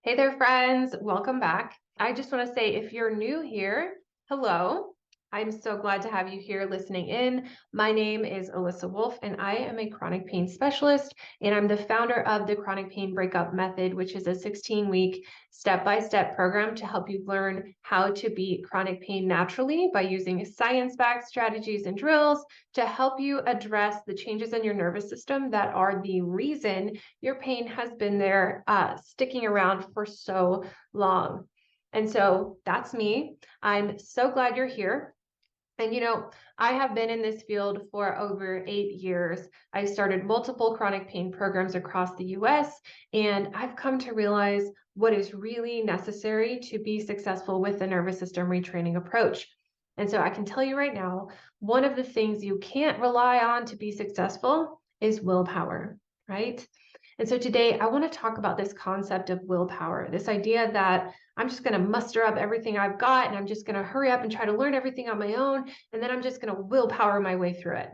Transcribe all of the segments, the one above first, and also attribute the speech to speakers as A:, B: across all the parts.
A: Hey there, friends. Welcome back. I just want to say if you're new here, hello. I'm so glad to have you here listening in. My name is Alyssa Wolf, and I am a chronic pain specialist, and I'm the founder of the Chronic Pain Breakup Method, which is a 16-week step-by-step program to help you learn how to beat chronic pain naturally by using science-backed strategies and drills to help you address the changes in your nervous system that are the reason your pain has been there sticking around for so long. And so that's me. I'm so glad you're here. And I have been in this field for over 8 years. I've started multiple chronic pain programs across the US, and I've come to realize what is really necessary to be successful with the nervous system retraining approach. And so I can tell you right now, one of the things you can't rely on to be successful is willpower, right? And so today I want to talk about this concept of willpower, this idea that I'm just going to muster up everything I've got and I'm just going to hurry up and try to learn everything on my own. And then I'm just going to willpower my way through it.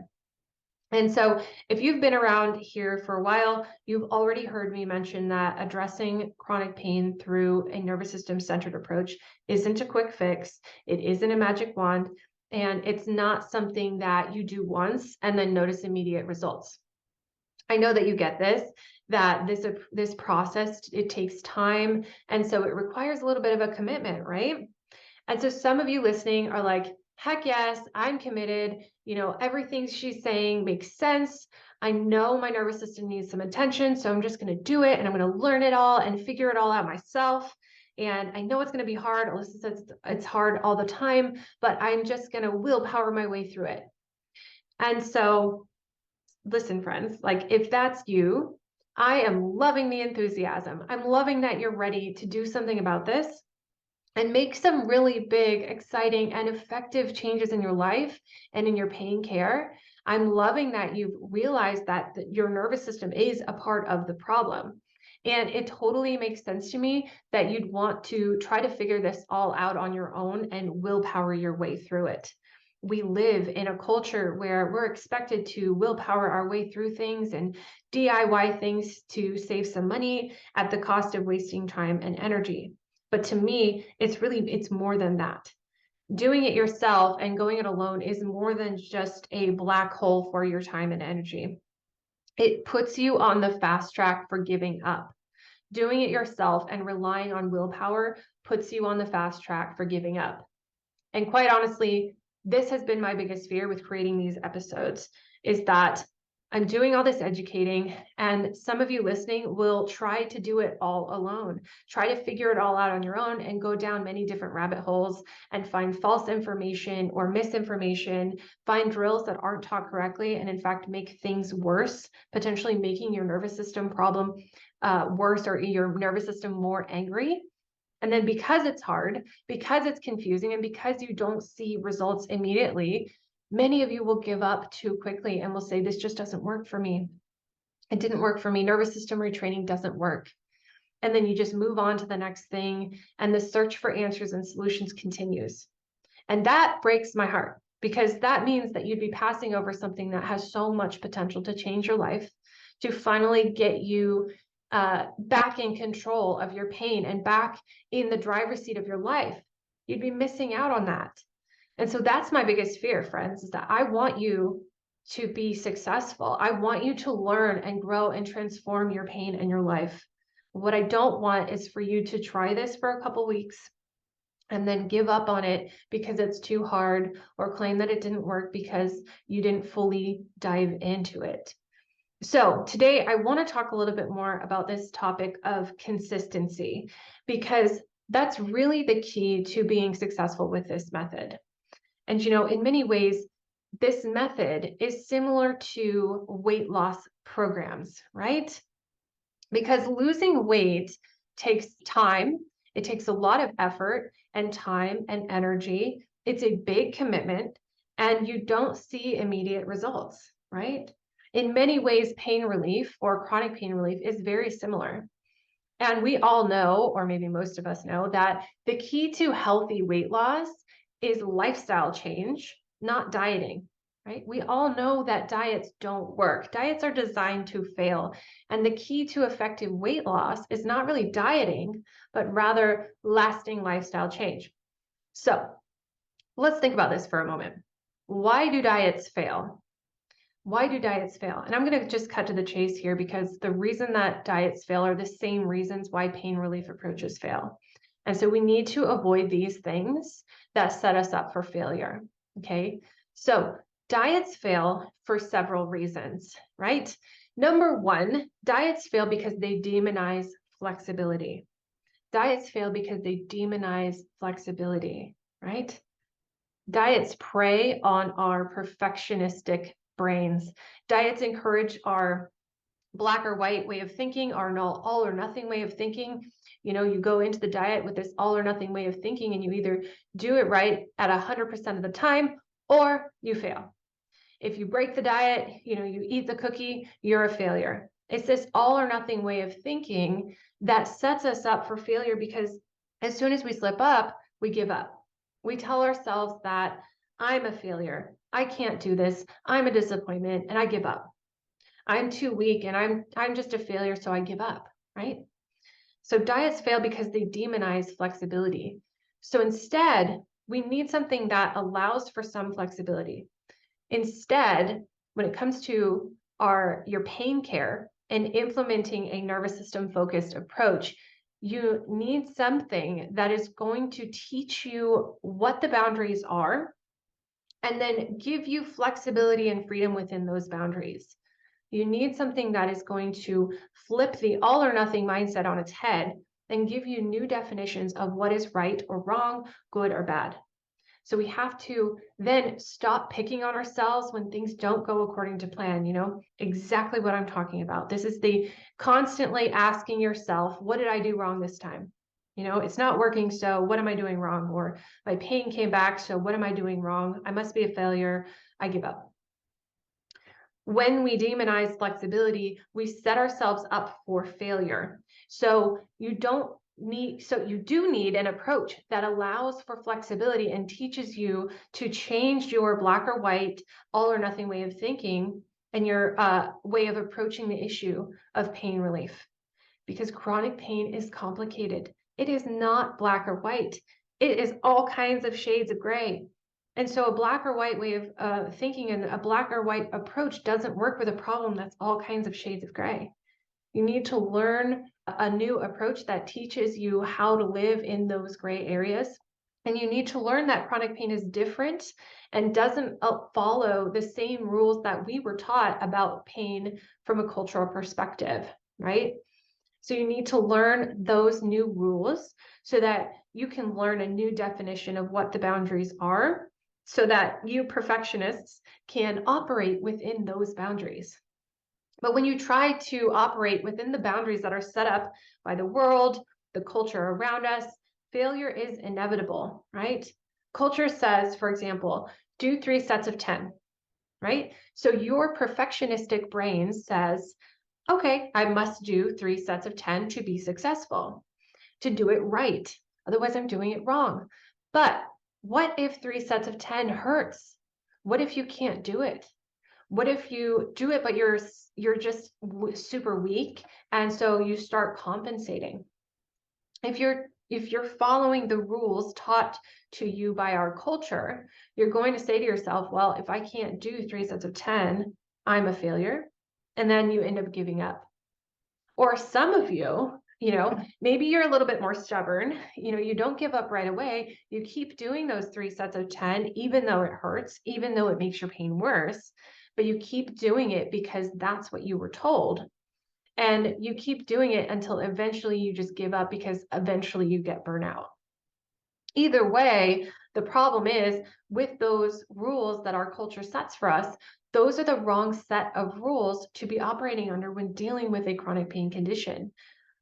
A: And so if you've been around here for a while, you've already heard me mention that addressing chronic pain through a nervous system centered approach isn't a quick fix. It isn't a magic wand. And it's not something that you do once and then notice immediate results. I know that you get this, that this process, it takes time. And so it requires a little bit of a commitment, right? And so some of you listening are like, heck yes, I'm committed. Everything she's saying makes sense. I know my nervous system needs some attention, so I'm just going to do it and I'm going to learn it all and figure it all out myself. And I know it's going to be hard. Alyssa says it's hard all the time, but I'm just going to willpower my way through it. And so listen, friends, like if that's you, I am loving the enthusiasm. I'm loving that you're ready to do something about this and make some really big, exciting, and effective changes in your life and in your pain care. I'm loving that you've realized that your nervous system is a part of the problem. And it totally makes sense to me that you'd want to try to figure this all out on your own and willpower your way through it. We live in a culture where we're expected to willpower our way through things and DIY things to save some money at the cost of wasting time and energy. But to me, it's more than that. Doing it yourself and going it alone is more than just a black hole for your time and energy. It puts you on the fast track for giving up. Doing it yourself and relying on willpower puts you on the fast track for giving up. And quite honestly, this has been my biggest fear with creating these episodes, is that I'm doing all this educating, and some of you listening will try to do it all alone, try to figure it all out on your own and go down many different rabbit holes and find false information or misinformation, find drills that aren't taught correctly, and in fact, make things worse, potentially making your nervous system problem worse or your nervous system more angry. And then because it's hard, because it's confusing, and because you don't see results immediately, many of you will give up too quickly and will say, this just doesn't work for me. It didn't work for me. Nervous system retraining doesn't work. And then you just move on to the next thing, and the search for answers and solutions continues. And that breaks my heart, because that means that you'd be passing over something that has so much potential to change your life, to finally get you back in control of your pain and back in the driver's seat of your life. You'd be missing out on that. And so that's my biggest fear, friends, is that I want you to be successful. I want you to learn and grow and transform your pain and your life. What I don't want is for you to try this for a couple weeks and then give up on it because it's too hard, or claim that it didn't work because you didn't fully dive into it. So today I want to talk a little bit more about this topic of consistency, because that's really the key to being successful with this method. And in many ways, this method is similar to weight loss programs, right? Because losing weight takes time. It takes a lot of effort and time and energy. It's a big commitment, and you don't see immediate results, right? In many ways, pain relief or chronic pain relief is very similar. And we all know, or maybe most of us know, that the key to healthy weight loss is lifestyle change, not dieting. right? We all know that diets don't work. Diets are designed to fail. And the key to effective weight loss is not really dieting, but rather lasting lifestyle change. So let's think about this for a moment. Why do diets fail? Why do diets fail? And I'm going to just cut to the chase here because the reason that diets fail are the same reasons why pain relief approaches fail. And so we need to avoid these things that set us up for failure. Okay. So diets fail for several reasons, right? Number one, diets fail because they demonize flexibility. Diets fail because they demonize flexibility, right? Diets prey on our perfectionistic brains. Diets encourage our black or white way of thinking, our all or nothing way of thinking. You go into the diet with this all or nothing way of thinking, and you either do it right at 100% of the time or you fail. If you break the diet, you eat the cookie, you're a failure. It's this all or nothing way of thinking that sets us up for failure because as soon as we slip up, we give up. We tell ourselves that I'm a failure. I can't do this. I'm a disappointment and I give up. I'm too weak and I'm just a failure, so I give up, right? So diets fail because they demonize flexibility. So instead, we need something that allows for some flexibility. Instead, when it comes to your pain care and implementing a nervous system focused approach, you need something that is going to teach you what the boundaries are and then give you flexibility and freedom within those boundaries. You need something that is going to flip the all or nothing mindset on its head and give you new definitions of what is right or wrong, good or bad. So we have to then stop picking on ourselves when things don't go according to plan, exactly what I'm talking about. This is the constantly asking yourself, what did I do wrong this time? It's not working, so what am I doing wrong? Or my pain came back, so what am I doing wrong? I must be a failure. I give up. When we demonize flexibility, we set ourselves up for failure. So you do need an approach that allows for flexibility and teaches you to change your black or white, all or nothing way of thinking and your way of approaching the issue of pain relief. Because chronic pain is complicated. It is not black or white. It is all kinds of shades of gray. And so a black or white way of thinking and a black or white approach doesn't work with a problem that's all kinds of shades of gray. You need to learn a new approach that teaches you how to live in those gray areas. And you need to learn that chronic pain is different and doesn't follow the same rules that we were taught about pain from a cultural perspective, right? So you need to learn those new rules so that you can learn a new definition of what the boundaries are so that you perfectionists can operate within those boundaries. But when you try to operate within the boundaries that are set up by the world, the culture around us, failure is inevitable, right? Culture says, for example, do 3 sets of 10, right? So your perfectionistic brain says, okay, I must do 3 sets of 10 to be successful, to do it right. Otherwise, I'm doing it wrong. But what if 3 sets of 10 hurts? What if you can't do it? What if you do it, but you're just super weak, and so you start compensating? If you're following the rules taught to you by our culture, you're going to say to yourself, well, if I can't do 3 sets of 10, I'm a failure. And then you end up giving up. Or some of you, maybe you're a little bit more stubborn, you don't give up right away. You keep doing those 3 sets of 10, even though it hurts, even though it makes your pain worse, but you keep doing it because that's what you were told. And you keep doing it until eventually you just give up because eventually you get burnout. Either way, the problem is with those rules that our culture sets for us, those are the wrong set of rules to be operating under when dealing with a chronic pain condition.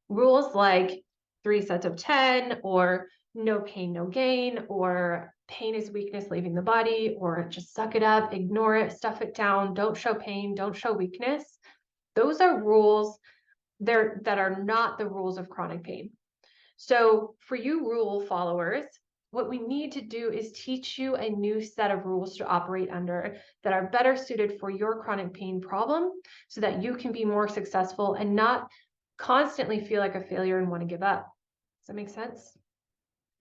A: Rules like 3 sets of 10, or no pain, no gain, or pain is weakness leaving the body, or just suck it up, ignore it, stuff it down, don't show pain, don't show weakness. Those are rules that are not the rules of chronic pain. So for you rule followers, What we need to do is teach you a new set of rules to operate under that are better suited for your chronic pain problem so that you can be more successful and not constantly feel like a failure and want to give up. Does that make sense?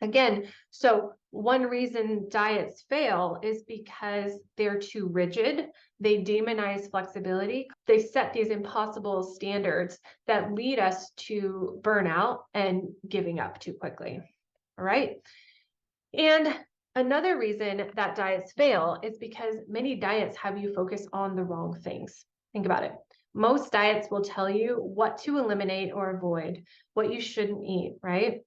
A: Again, so one reason diets fail is because they're too rigid. They demonize flexibility. They set these impossible standards that lead us to burnout and giving up too quickly. All right. And another reason that diets fail is because many diets have you focus on the wrong things. Think about it. Most diets will tell you what to eliminate or avoid, what you shouldn't eat, right?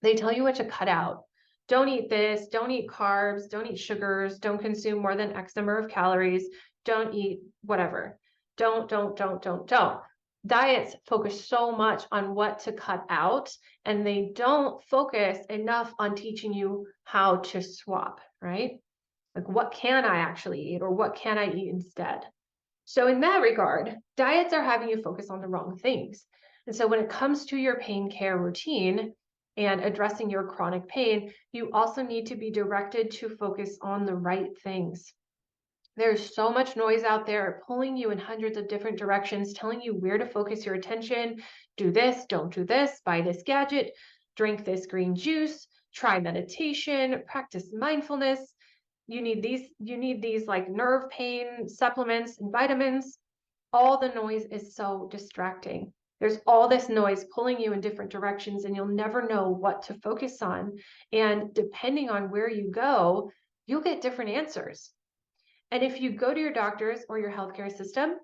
A: They tell you what to cut out. Don't eat this, don't eat carbs, don't eat sugars, don't consume more than X number of calories, don't eat whatever. Don't. Diets focus so much on what to cut out, and they don't focus enough on teaching you how to swap, right? Like, what can I actually eat, or what can I eat instead? So in that regard, diets are having you focus on the wrong things. And so when it comes to your pain care routine and addressing your chronic pain, you also need to be directed to focus on the right things. There's so much noise out there pulling you in hundreds of different directions, telling you where to focus your attention. Do this, don't do this, buy this gadget, drink this green juice, try meditation, practice mindfulness. You need these like nerve pain supplements and vitamins. All the noise is so distracting. There's all this noise pulling you in different directions, and you'll never know what to focus on. And depending on where you go, you'll get different answers. And if you go to your doctors or your healthcare system,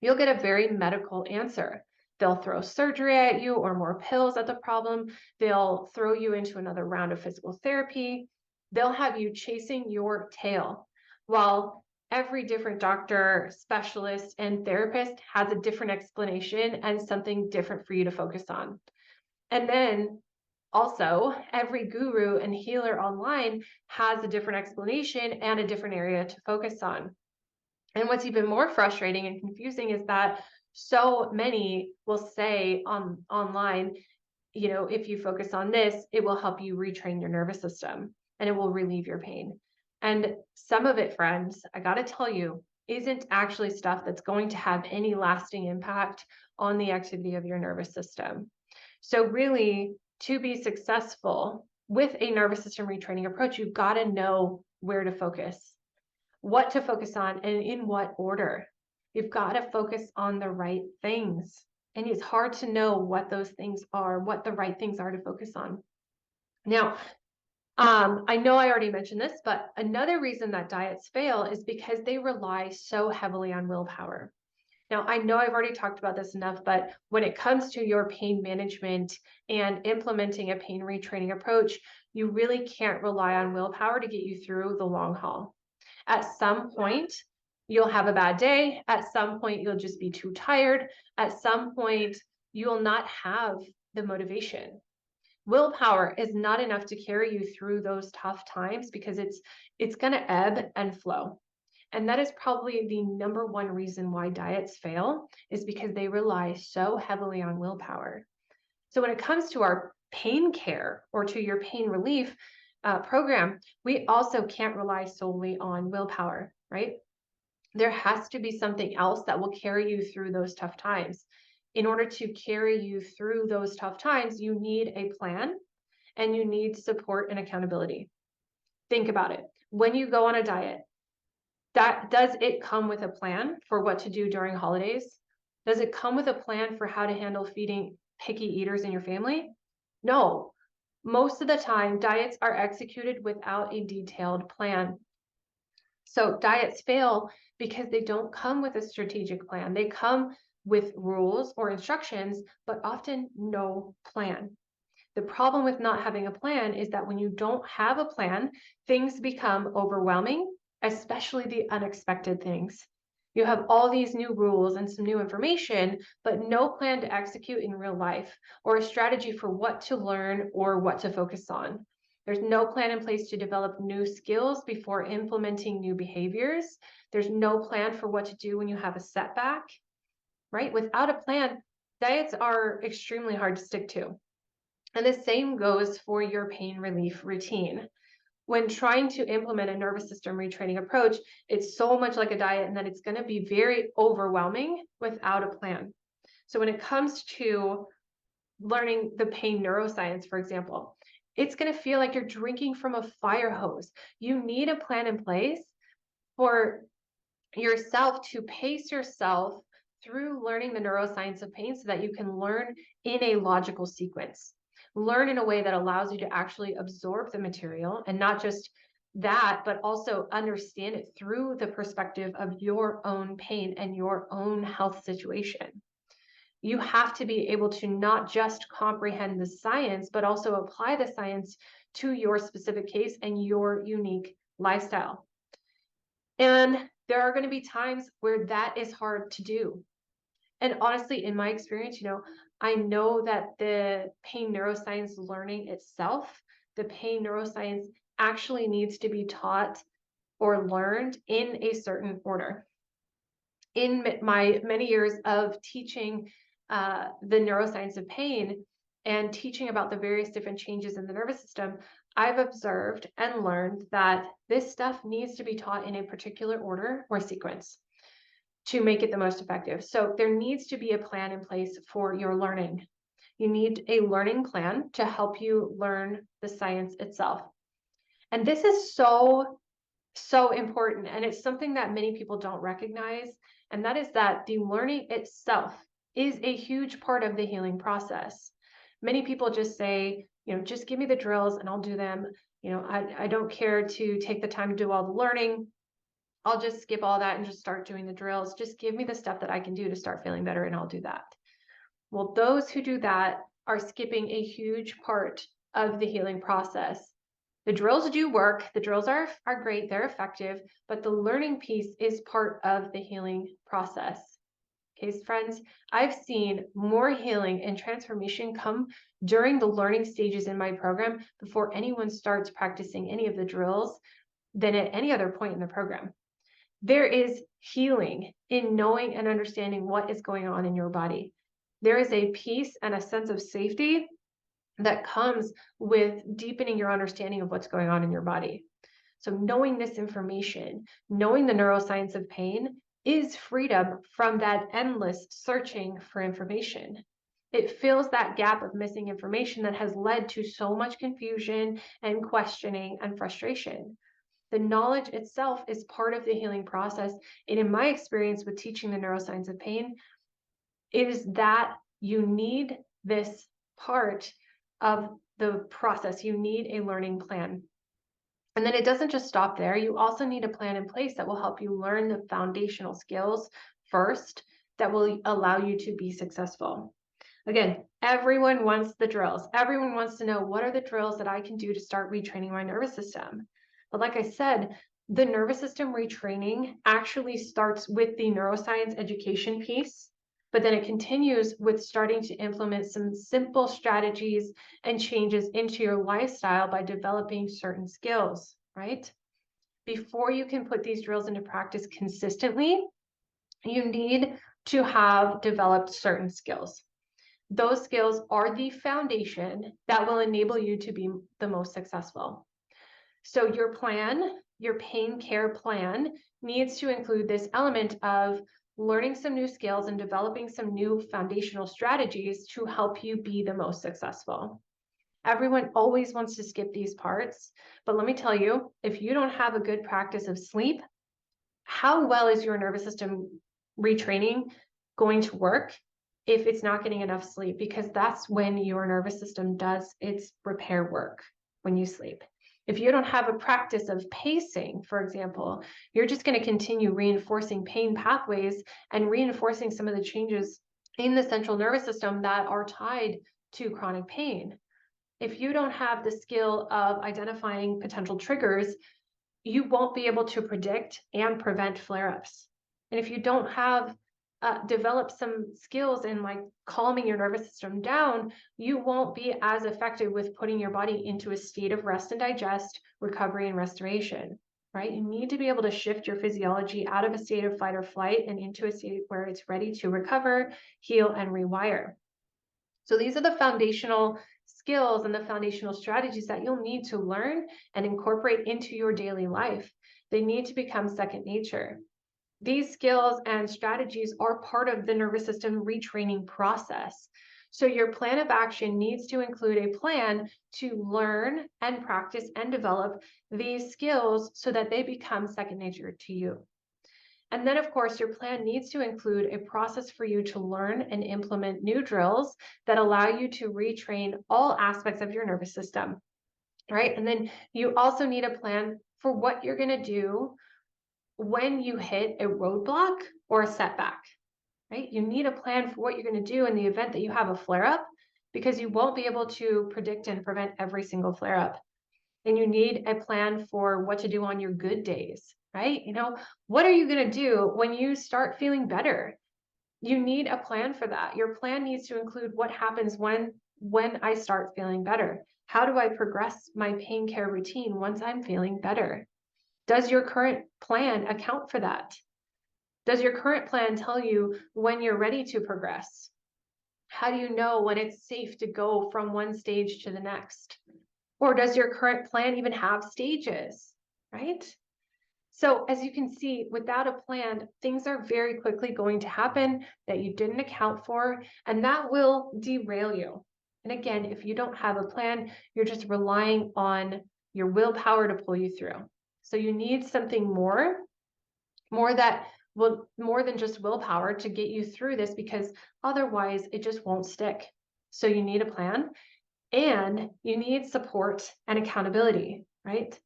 A: you'll get a very medical answer. They'll throw surgery at you or more pills at the problem. They'll throw you into another round of physical therapy. They'll have you chasing your tail, while every different doctor, specialist, and therapist has a different explanation and something different for you to focus on. And then also, every guru and healer online has a different explanation and a different area to focus on. And what's even more frustrating and confusing is that so many will say online, if you focus on this, it will help you retrain your nervous system and it will relieve your pain. And some of it, friends, I got to tell you, isn't actually stuff that's going to have any lasting impact on the activity of your nervous system. So really, to be successful with a nervous system retraining approach, you've got to know where to focus, what to focus on, and in what order. You've got to focus on the right things. And it's hard to know what those things are, what the right things are to focus on. Now, I know I already mentioned this, but another reason that diets fail is because they rely so heavily on willpower. Now, I know I've already talked about this enough, but when it comes to your pain management and implementing a pain retraining approach, you really can't rely on willpower to get you through the long haul. At some point, you'll have a bad day. At some point, you'll just be too tired. At some point, you'll not have the motivation. Willpower is not enough to carry you through those tough times because it's going to ebb and flow. And that is probably the number one reason why diets fail, is because they rely so heavily on willpower. So when it comes to our pain care or to your pain relief program, we also can't rely solely on willpower, right? There has to be something else that will carry you through those tough times. In order to carry you through those tough times, you need a plan and you need support and accountability. Think about it. When you go on a diet, does it come with a plan for what to do during holidays? Does it come with a plan for how to handle feeding picky eaters in your family? No. Most of the time, diets are executed without a detailed plan. So diets fail because they don't come with a strategic plan. They come with rules or instructions, but often no plan. The problem with not having a plan is that when you don't have a plan, things become overwhelming, especially the unexpected things. You have all these new rules and some new information, but no plan to execute in real life or a strategy for what to learn or what to focus on. There's no plan in place to develop new skills before implementing new behaviors. There's no plan for what to do when you have a setback, right? Without a plan, diets are extremely hard to stick to. And the same goes for your pain relief routine. When trying to implement a nervous system retraining approach, it's so much like a diet and that it's going to be very overwhelming without a plan. So when it comes to learning the pain neuroscience, for example, it's going to feel like you're drinking from a fire hose. You need a plan in place for yourself to pace yourself through learning the neuroscience of pain so that you can learn in a logical sequence. Learn in a way that allows you to actually absorb the material, and not just that, but also understand it through the perspective of your own pain and your own health situation. You have to be able to not just comprehend the science, but also apply the science to your specific case and your unique lifestyle. And there are going to be times where that is hard to do. And honestly, in my experience, I know that the pain neuroscience learning itself, the pain neuroscience actually needs to be taught or learned in a certain order. In my many years of teaching the neuroscience of pain and teaching about the various different changes in the nervous system, I've observed and learned that this stuff needs to be taught in a particular order or sequence to make it the most effective. So there needs to be a plan in place for your learning. You need a learning plan to help you learn the science itself. And this is so, so important. And it's something that many people don't recognize. And that is that the learning itself is a huge part of the healing process. Many people just say, just give me the drills and I'll do them. I don't care to take the time to do all the learning. I'll just skip all that and just start doing the drills. Just give me the stuff that I can do to start feeling better and I'll do that. Well, those who do that are skipping a huge part of the healing process. The drills do work. The drills are great. They're effective, but the learning piece is part of the healing process. Okay, friends, I've seen more healing and transformation come during the learning stages in my program before anyone starts practicing any of the drills than at any other point in the program. There is healing in knowing and understanding what is going on in your body. There is a peace and a sense of safety that comes with deepening your understanding of what's going on in your body. So knowing this information, knowing the neuroscience of pain, is freedom from that endless searching for information. It fills that gap of missing information that has led to so much confusion and questioning and frustration. The knowledge itself is part of the healing process. And in my experience with teaching the neuroscience of pain, is that you need this part of the process. You need a learning plan. And then it doesn't just stop there. You also need a plan in place that will help you learn the foundational skills first that will allow you to be successful. Again, everyone wants the drills. Everyone wants to know, what are the drills that I can do to start retraining my nervous system? But like I said, the nervous system retraining actually starts with the neuroscience education piece, but then it continues with starting to implement some simple strategies and changes into your lifestyle by developing certain skills, right? Before you can put these drills into practice consistently, you need to have developed certain skills. Those skills are the foundation that will enable you to be the most successful. So your plan, your pain care plan, needs to include this element of learning some new skills and developing some new foundational strategies to help you be the most successful. Everyone always wants to skip these parts, but let me tell you, if you don't have a good practice of sleep, how well is your nervous system retraining going to work if it's not getting enough sleep? Because that's when your nervous system does its repair work, when you sleep. If you don't have a practice of pacing, for example, you're just going to continue reinforcing pain pathways and reinforcing some of the changes in the central nervous system that are tied to chronic pain. If you don't have the skill of identifying potential triggers, you won't be able to predict and prevent flare-ups. And if you don't have develop some skills in like calming your nervous system down, you won't be as effective with putting your body into a state of rest and digest, recovery and restoration, right? You need to be able to shift your physiology out of a state of fight or flight and into a state where it's ready to recover, heal, and rewire. So these are the foundational skills and the foundational strategies that you'll need to learn and incorporate into your daily life. They need to become second nature. These skills and strategies are part of the nervous system retraining process. So your plan of action needs to include a plan to learn and practice and develop these skills so that they become second nature to you. And then, of course, your plan needs to include a process for you to learn and implement new drills that allow you to retrain all aspects of your nervous system, right? And then you also need a plan for what you're going to do when you hit a roadblock or a setback, right? You need a plan for what you're going to do in the event that you have a flare up, because you won't be able to predict and prevent every single flare up. And you need a plan for what to do on your good days, right? What are you going to do when you start feeling better? You need a plan for that. Your plan needs to include what happens when I start feeling better. How do I progress my pain care routine once I'm feeling better? Does your current plan account for that? Does your current plan tell you when you're ready to progress? How do you know when it's safe to go from one stage to the next? Or does your current plan even have stages, right? So as you can see, without a plan, things are very quickly going to happen that you didn't account for, and that will derail you. And again, if you don't have a plan, you're just relying on your willpower to pull you through. So you need something more that will more than just willpower to get you through this, because otherwise it just won't stick. So you need a plan. And you need support and accountability, right?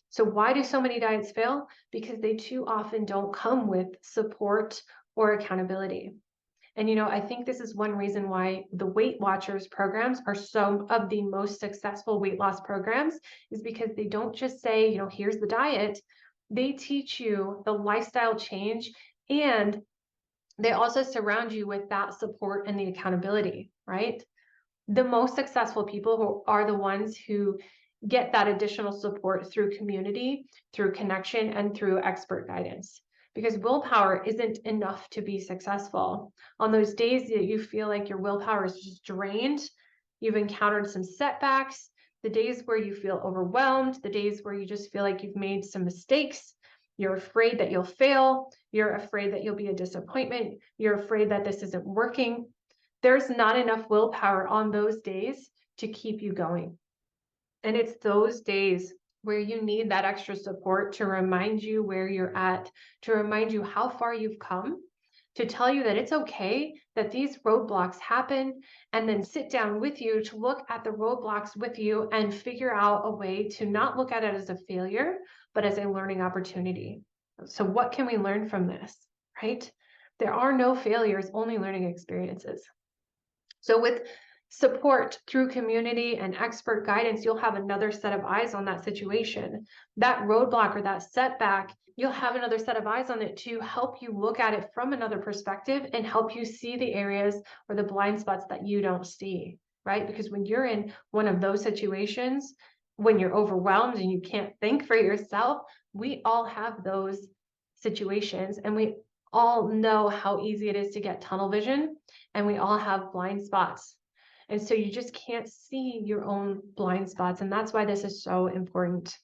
A: So why do so many diets fail? Because they too often don't come with support or accountability. And I think this is one reason why the Weight Watchers programs are some of the most successful weight loss programs, is because they don't just say, here's the diet. They teach you the lifestyle change, and they also surround you with that support and the accountability, right? The most successful people who are the ones who get that additional support through community, through connection, and through expert guidance. Because willpower isn't enough to be successful. On those days that you feel like your willpower is just drained, you've encountered some setbacks, the days where you feel overwhelmed, the days where you just feel like you've made some mistakes, you're afraid that you'll fail, you're afraid that you'll be a disappointment, you're afraid that this isn't working. There's not enough willpower on those days to keep you going. And it's those days where you need that extra support to remind you where you're at, to remind you how far you've come, to tell you that it's okay that these roadblocks happen, and then sit down with you to look at the roadblocks with you and figure out a way to not look at it as a failure, but as a learning opportunity. So what can we learn from this, right? There are no failures, only learning experiences. So with support through community and expert guidance, you'll have another set of eyes on that situation. That roadblock or that setback, you'll have another set of eyes on it to help you look at it from another perspective and help you see the areas or the blind spots that you don't see, right? Because when you're in one of those situations, when you're overwhelmed and you can't think for yourself, we all have those situations, and we all know how easy it is to get tunnel vision, and we all have blind spots. And so you just can't see your own blind spots. And that's why this is so important.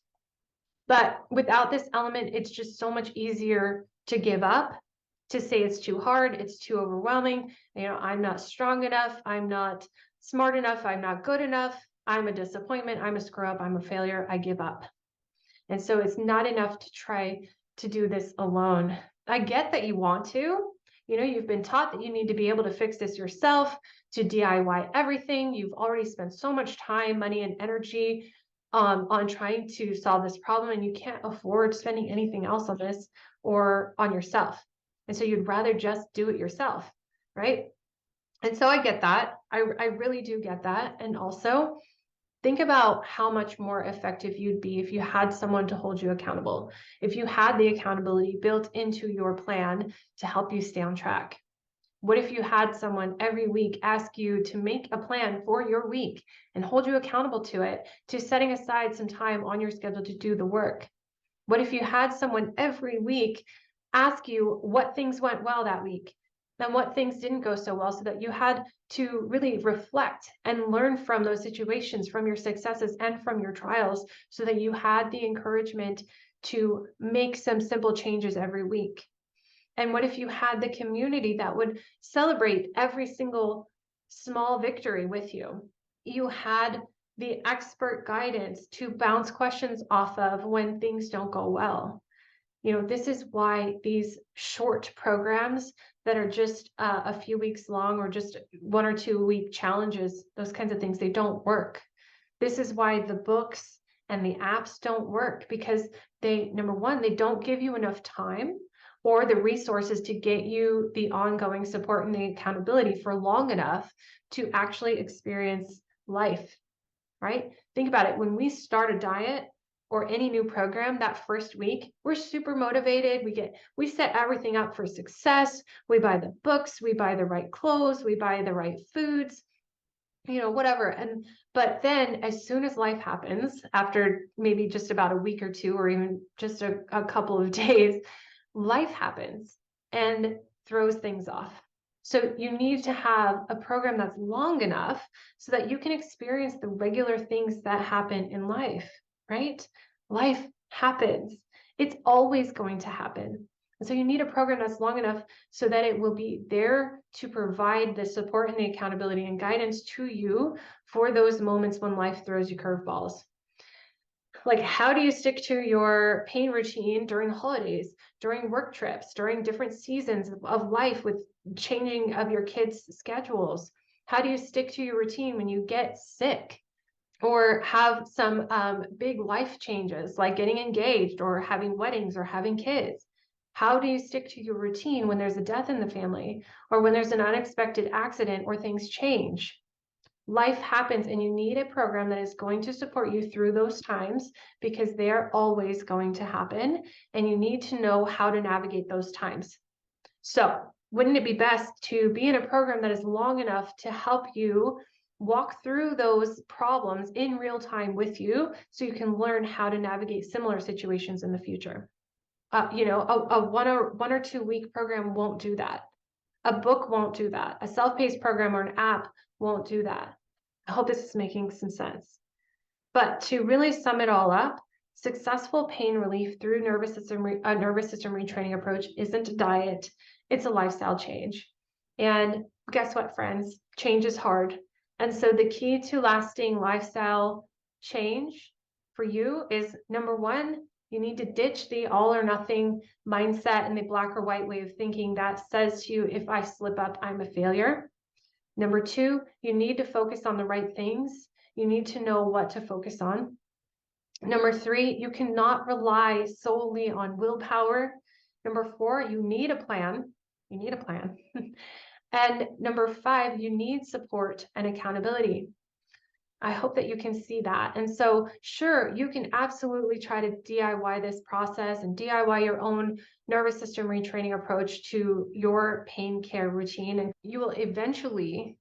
A: But without this element, it's just so much easier to give up, to say it's too hard, it's too overwhelming. I'm not strong enough, I'm not smart enough, I'm not good enough, I'm a disappointment, I'm a screw up, I'm a failure, I give up. And so it's not enough to try to do this alone. I get that you want to. You've been taught that you need to be able to fix this yourself, to DIY everything. You've already spent so much time, money, and energy on trying to solve this problem, and you can't afford spending anything else on this or on yourself. And so you'd rather just do it yourself, right? And so I get that. I really do get that. And also, think about how much more effective you'd be if you had someone to hold you accountable, if you had the accountability built into your plan to help you stay on track. What if you had someone every week ask you to make a plan for your week and hold you accountable to it, to setting aside some time on your schedule to do the work? What if you had someone every week ask you what things went well that week, and what things didn't go so well, so that you had to really reflect and learn from those situations, from your successes and from your trials, so that you had the encouragement to make some simple changes every week. And what if you had the community that would celebrate every single small victory with you? You had the expert guidance to bounce questions off of when things don't go well. This is why these short programs that are just a few weeks long, or just 1 or 2 week challenges, those kinds of things, they don't work. This is why the books and the apps don't work, because number one, they don't give you enough time or the resources to get you the ongoing support and the accountability for long enough to actually experience life, right? Think about it. When we start a diet or any new program, that first week, we're super motivated. We set everything up for success. We buy the books, we buy the right clothes, we buy the right foods, whatever. But then as soon as life happens, after maybe just about a week or two, or even just a couple of days, life happens and throws things off. So you need to have a program that's long enough so that you can experience the regular things that happen in life, right? Life happens. It's always going to happen. And so you need a program that's long enough so that it will be there to provide the support and the accountability and guidance to you for those moments when life throws you curveballs. Like, how do you stick to your pain routine during holidays, during work trips, during different seasons of life with changing of your kids' schedules? How do you stick to your routine when you get sick or have some big life changes, like getting engaged or having weddings or having kids? How do you stick to your routine when there's a death in the family, or when there's an unexpected accident or things change? Life happens, and you need a program that is going to support you through those times, because they're always going to happen, and you need to know how to navigate those times. So wouldn't it be best to be in a program that is long enough to help you walk through those problems in real time with you, so you can learn how to navigate similar situations in the future? A 1 or 2 week program won't do that. A book won't do that. A self-paced program or an app won't do that. I hope this is making some sense. But to really sum it all up, successful pain relief through a nervous system retraining approach isn't a diet, it's a lifestyle change. And guess what, friends? Change is hard. And so the key to lasting lifestyle change for you is, number one, you need to ditch the all or nothing mindset and the black or white way of thinking that says to you, if I slip up, I'm a failure. Number two, you need to focus on the right things. You need to know what to focus on. Number three, you cannot rely solely on willpower. Number four, you need a plan. You need a plan. And number five, you need support and accountability. I hope that you can see that. And so, sure, you can absolutely try to DIY this process and DIY your own nervous system retraining approach to your pain care routine, and you will eventually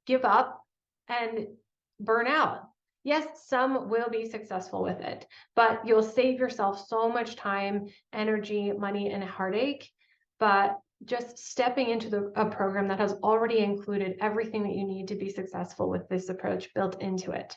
A: give up and burn out. Yes, some will be successful with it, but you'll save yourself so much time, energy, money, and heartache. But just stepping into a program that has already included everything that you need to be successful with this approach built into it.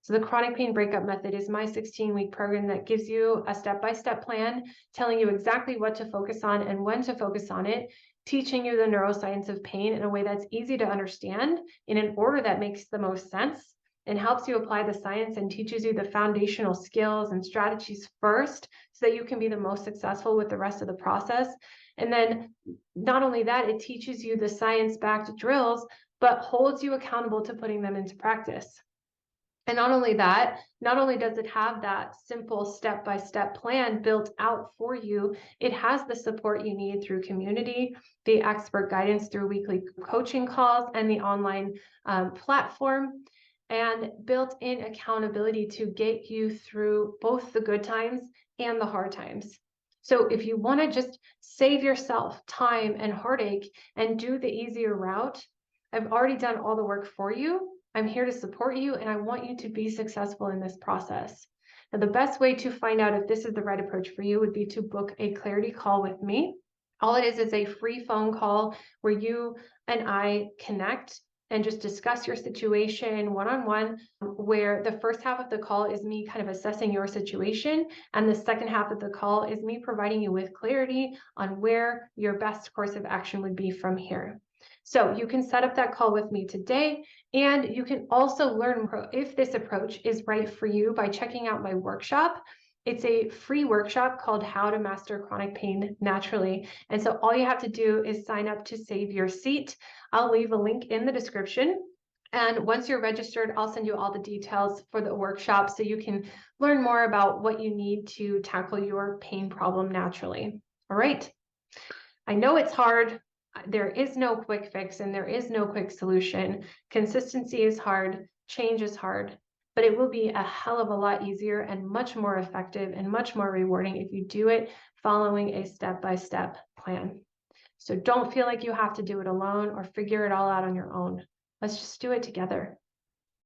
A: So the chronic pain breakup method is my 16-week program that gives you a step-by-step plan, telling you exactly what to focus on and when to focus on it, teaching you the neuroscience of pain in a way that's easy to understand, in an order that makes the most sense, and helps you apply the science and teaches you the foundational skills and strategies first, so that you can be the most successful with the rest of the process. And then not only that, it teaches you the science-backed drills, but holds you accountable to putting them into practice. And not only that, not only does it have that simple step-by-step plan built out for you, it has the support you need through community, the expert guidance through weekly coaching calls, and the online platform, and built-in accountability to get you through both the good times and the hard times. So if you want to just save yourself time and heartache and do the easier route, I've already done all the work for you. I'm here to support you, and I want you to be successful in this process. Now, the best way to find out if this is the right approach for you would be to book a clarity call with me. All it is a free phone call where you and I connect and just discuss your situation one on one. Where the first half of the call is me kind of assessing your situation, and the second half of the call is me providing you with clarity on where your best course of action would be from here. So you can set up that call with me today, and you can also learn if this approach is right for you by checking out my workshop. It's a free workshop called How to Master Chronic Pain Naturally. And so all you have to do is sign up to save your seat. I'll leave a link in the description. And once you're registered, I'll send you all the details for the workshop so you can learn more about what you need to tackle your pain problem naturally. All right. I know it's hard. There is no quick fix and there is no quick solution. Consistency is hard, change is hard, but it will be a hell of a lot easier and much more effective and much more rewarding if you do it following a step-by-step plan. So don't feel like you have to do it alone or figure it all out on your own. Let's just do it together.